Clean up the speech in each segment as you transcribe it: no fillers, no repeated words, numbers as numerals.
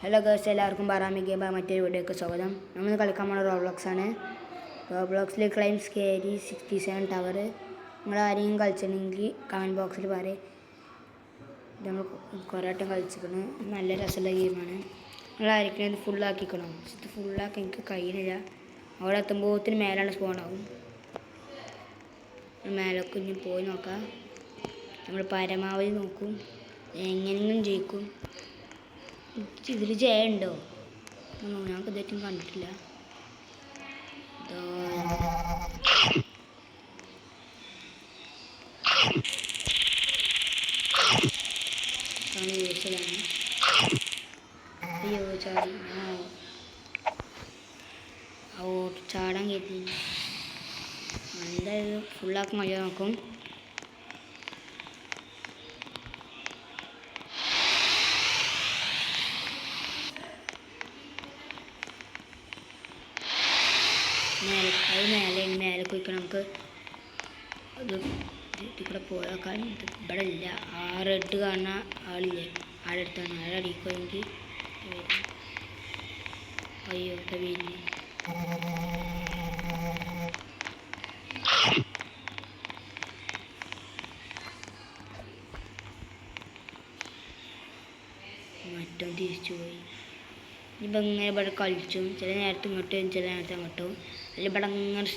Hello girls, എല്ലാവർക്കും ബാറാമി game മറ്റൊരു വീഡിയോക്ക് സ്വാഗതം. നമ്മൾ കളിക്കാൻ പോണ റോബ്ലോക്സ് ആണ്. റോബ്ലോക്സിൽ ക്ലൈം സ്കേരി 67 ടവർ. നിങ്ങൾ ആരെങ്കിലും കളിച്ചിട്ടുണ്ടെങ്കിൽ കമൻറ്റ് ബോക്സിൽ പറയും. നമ്മൾ കുറേ വട്ടം കളിച്ചിരിക്കണം. നല്ല രസമുള്ള ഗെയിമാണ്. നിങ്ങൾ ആയിരിക്കണം ഇത് ഫുള്ളാക്കിക്കണം. ഇത് ഫുള്ളാക്കി എനിക്ക് കഴിയുന്നില്ല. അവിടെ എത്തുമ്പോഴത്തിന് മേലാണ് സ്പോണാവും. മേലൊക്കെ ഇനി പോയി നോക്കാം. നമ്മൾ പരമാവധി നോക്കും, എങ്ങനെയെങ്കിലും ജയിക്കും. ഇതിൽ ജയുണ്ടോ? ഞങ്ങൾക്ക് ഇതായിട്ടും കണ്ടിട്ടില്ല. യൂസിലാണ്. അയ്യോ ചാടി, ചാടാൻ കയറ്റി. എന്തായാലും ഫുള്ളാക്കാൻ കഴിയാൻ നോക്കും. മേലെ പോയിക്കണം. നമുക്ക് അത് ഇതിൽ പോയാൽ ഇവിടെ ഇല്ല. ആ റെഡ് കാണുന്ന ആളില്ലേ, ആടെ അടുത്താണ്. ആടെ അടിക്കുമെങ്കിൽ അയ്യോ ഇവിടെ വീഞ്ഞ്. മറ്റോ തിരിച്ചു പോയി. ഇനിയിപ്പോൾ ഇങ്ങനെ ഇവിടെ കളിച്ചും ചില നേരത്തെ ഇങ്ങോട്ടും ചില നേരത്തെ അങ്ങോട്ടും. അതിൽ ഇവിടെ ഇങ്ങനെ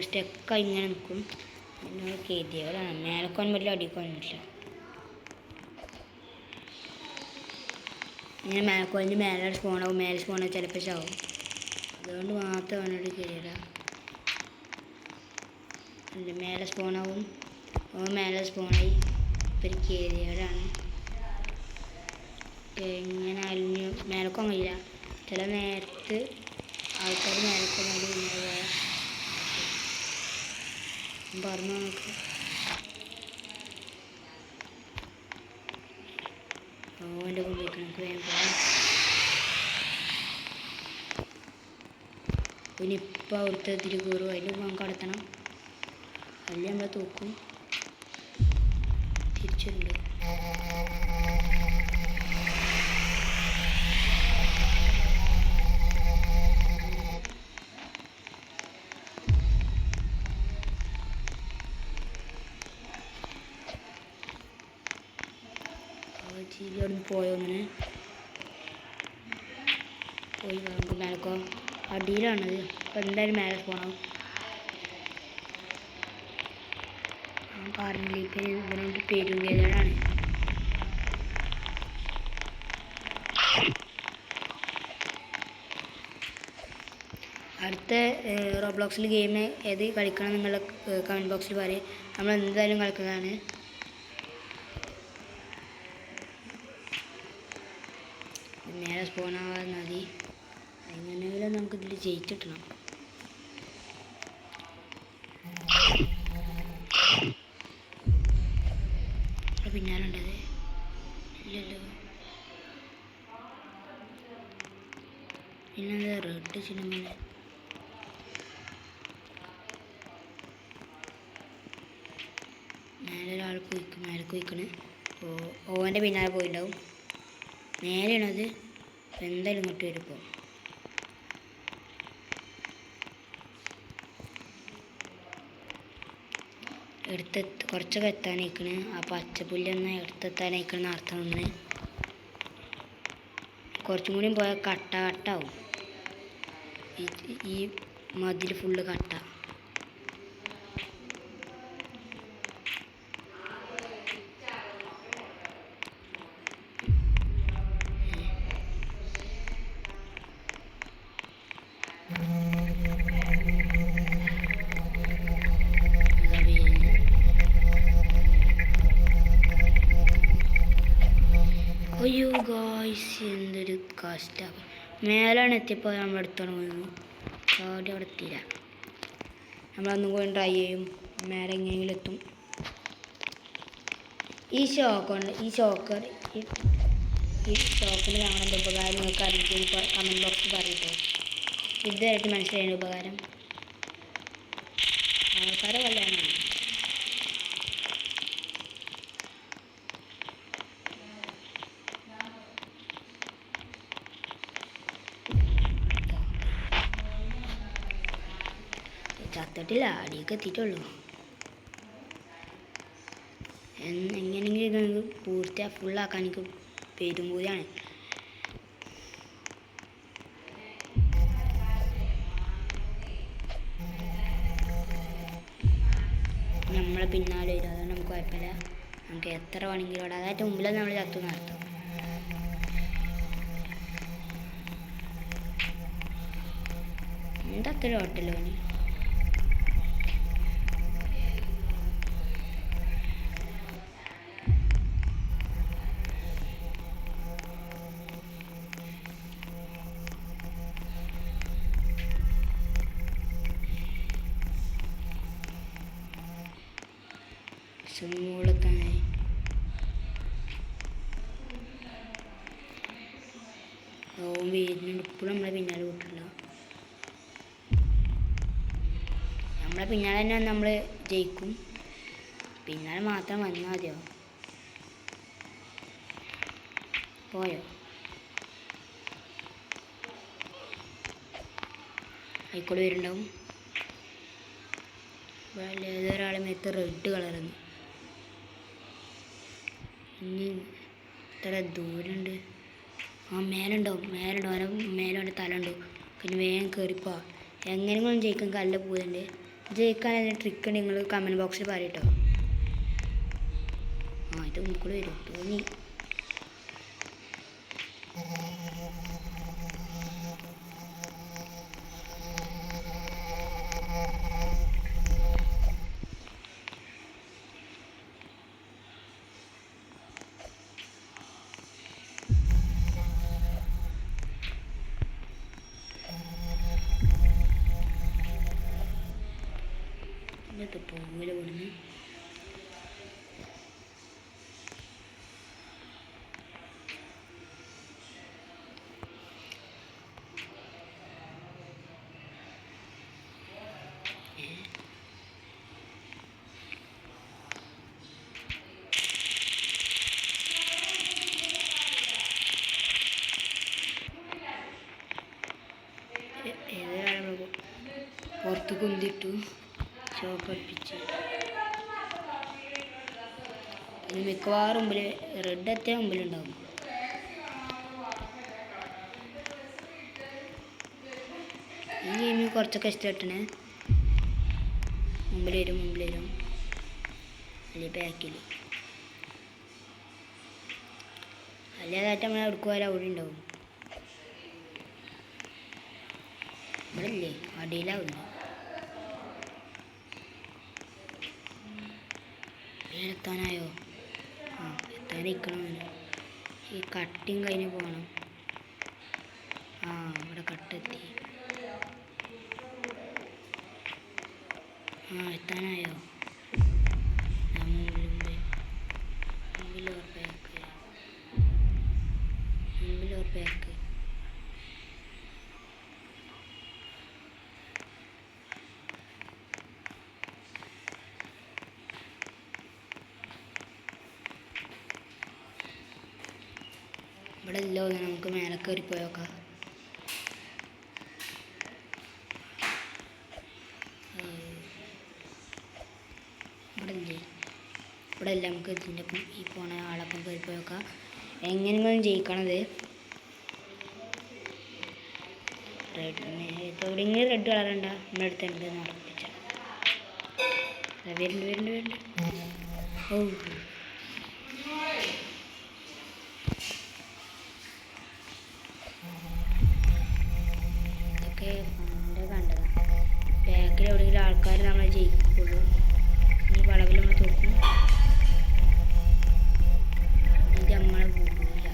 സ്റ്റെക്കായി ഇങ്ങനെ നിൽക്കും. പിന്നെ കയറ്റിയവരാണ്. മേലക്കൊന്നും പറ്റില്ല, അടിക്കൊന്നും പറ്റില്ല. ഇങ്ങനെ മേലക്കൊഞ്ഞ് മേലെ സ്പോണാവും. മേലെ സ്പോണാവും, ചിലപ്പോൾ ചാവും. അതുകൊണ്ട് മാത്രമാണ് ഇവിടെ കയറിയത്. മേലെ സ്പോണാവും, മേലെ സ്പോണായി ഇപ്പം കയറിയവരാണ്. എങ്ങനെ അലിഞ്ഞു മേലക്കൊന്നും കഴിയില്ല. ചില നേരത്ത് ആൾക്കാർ മേലക്കൊന്നും പറഞ്ഞു നോക്ക്. എൻ്റെ കൊണ്ടിരിക്കണം. നമുക്ക് വേഗം പോകാം. പിന്നെ ഇപ്പം അവിടുത്തെ തിരികൂറും അതിൻ്റെ നമുക്ക് കടത്തണം. അതിൽ നമ്മൾ തൂക്കും. തിരിച്ചുണ്ട്. അവിടെ പോയോന്നിന് പോയി നമുക്ക് മേലക്കോ അടിയിലാണത്. അപ്പം എന്തായാലും മേലെ പോകണം. പറഞ്ഞില്ല, ഇപ്പം ഇതിനോട് പെരുവേദനാണ്. അടുത്ത റോബ്ലോക്സിൽ ഗെയിം ഏത് കളിക്കണം നിങ്ങളുടെ കമൻറ്റ് ബോക്സിൽ പറയും. നമ്മൾ എന്തായാലും കളിക്കുന്നതാണ്. നേരെ സ്പോണാവാൻ മതി. എങ്ങനെയെങ്കിലും നമുക്കിതിൽ ജയിച്ചിട്ടണം. പിന്നാലുണ്ടത് ഇല്ലല്ലോ. പിന്നെന്താ റെഡ് സിനിമ. മേലെ ഒരാൾ മേലെ പോയിക്കണ്. ഓവൻ്റെ പിന്നാലെ പോയിട്ടുണ്ടാവും. നേരെയാണത്. എന്തായാലും ഇങ്ങോട്ട് വരും. ഇപ്പോൾ കുറച്ചൊക്കെ എത്താനയക്കണ്. ആ പച്ചപ്പുല്ലൊന്ന് എടുത്തെത്താനയക്കണെന്ന് അർത്ഥം. ഒന്ന് കുറച്ചും കൂടിയും പോയാൽ കട്ടാവും. ഈ മതിൽ ഫുള്ള് കട്ട. അയ്യോ ഗായ്സ്, എന്തൊരു കഷ്ടം. മേലാണ് എത്തിയപ്പോൾ നമ്മൾ എടുത്തോണ്ട് പോയിരുന്നു. ചാടി അവിടെ എത്തിയില്ല. നമ്മളൊന്നും കൂടി ട്രൈ ചെയ്യും. മേലെ എങ്ങനെയെങ്കിലും എത്തും. ഈ ഷോക്കറിന് ഞങ്ങളുടെ ഉപകാരം നിങ്ങൾക്ക് അറിയിക്കും. കമൻറ്റ് ബോക്സിൽ പറയട്ടോ. ഇതായിട്ട് മനസ്സിലായ ഉപകാരം ആൾക്കാരെ വല്ലതാണ്. ചത്തിട്ടില്ല, അടിയൊക്കെ എത്തിയിട്ടുള്ളൂ. എങ്ങനെയെങ്കിലും ഇത് പൂർത്തിയാ ഫുള്ളാക്കാൻ എനിക്ക് പെരുമ്പൂരാണ്. നമ്മളെ പിന്നാലെ വരും, അതുകൊണ്ട് നമുക്ക് കുഴപ്പമില്ല. നമുക്ക് എത്ര വേണമെങ്കിലും ഓടാം. അതായത് മുമ്പിൽ നമ്മൾ ചത്തു നടത്തും. എന്തത്ര ഓട്ടല്ലോ ഇനി. മുകളിലെത്താനായി. ഓൻ വരുന്നുണ്ട്. ഇപ്പോഴും നമ്മളെ പിന്നാലെ വിട്ടില്ല. നമ്മളെ പിന്നാലെ തന്നെ നമ്മൾ ജയിക്കും. പിന്നാലെ മാത്രം വന്നാൽ മതിയോ? പോയോ? ആയിക്കോട് വരുന്നുണ്ടാവും. ഇവിടെ ഏതൊരാളെ മേത്ത് റെഡ് കളറുന്നു. ഇനി ഇത്ര ദൂരമുണ്ട്. മേലുണ്ടാവും. മേലോൻ്റെ തല ഉണ്ട്. പിന്നെ വേഗം കയറിപ്പോ. എങ്ങനെയെങ്കിലും ജയിക്കാൻ കല്ല പോകുന്നുണ്ട്. ജയിക്കാൻ അതിൻ്റെ ട്രിക്ക് ഉണ്ട്, നിങ്ങൾ കമൻറ്റ് ബോക്സിൽ പറയട്ടോ. ഇത് മുക്കൂടെ വരും തോന്നി. പോകില്ല കൊടുന്ന്. ഏതൊരാളെ പുറത്ത് കുന്തിട്ടു ഷോക്ക് അടുപ്പിച്ച്. മിക്കവാറും മുമ്പിൽ റെഡ് എത്തിയ മുമ്പിലുണ്ടാവും. ഈ ഗെയിമിൽ കുറച്ചൊക്കെ ഇഷ്ടപ്പെട്ടണേ. മുമ്പിൽ വരും അല്ലെങ്കിൽ ബാക്കിൽ അല്ലാതായിട്ട് നമ്മൾ എടുക്കുവാനും അവിടെ ഉണ്ടാവും. ഇവിടെ ഇല്ലേ, അടിയിലാവുന്നു. എത്താനായോ? എത്താനിരിക്കണം. ഈ കട്ടിങ് കഴിഞ്ഞ് പോകണം. ഇവിടെ കട്ടെത്തി. എത്താനായോ? മുമ്പിൽ ഉറപ്പാക്ക്. ഇവിടെ ഇല്ലോ, നമുക്ക് മേലെ കയറി പോയോക്കാം. ഇവിടെ ഇല്ല. നമുക്ക് ഇതിൻ്റെ ഈ പോണ ആളപ്പം കയറി പോയോക്കാം. എങ്ങനെയെങ്കിലും ജയിക്കണത്. എവിടെയെങ്കിലും റെഡ് കളറുണ്ട നമ്മുടെ അടുത്തുണ്ട് എന്ന് ഉറപ്പിച്ച. വരുന്നുണ്ട്. ഇതൊക്കെ പണ്ട് കണ്ടതാണ്. ബാക്കിൽ എവിടെയെങ്കിലും ആൾക്കാർ നമ്മളെ ജയിക്കുള്ളൂ. ഈ വളവിൽ നമ്മൾ തോക്കും. ഇത് നമ്മളെ പോകില്ല.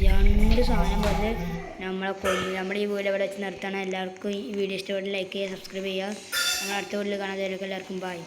രണ്ട് സാധനം പോലെ നമ്മളെ കൊല്ലി. നമ്മുടെ ഈ വീഡിയോ ഇവിടെ വെച്ച് നിർത്തണം. എല്ലാവർക്കും ഈ വീഡിയോ ഇഷ്ടപ്പെട്ട് ലൈക്ക് ചെയ്യുക, സബ്സ്ക്രൈബ് ചെയ്യുക. നമ്മൾ അടുത്ത വീഡിയോയിൽ കാണാതെ എല്ലാവർക്കും ബൈ.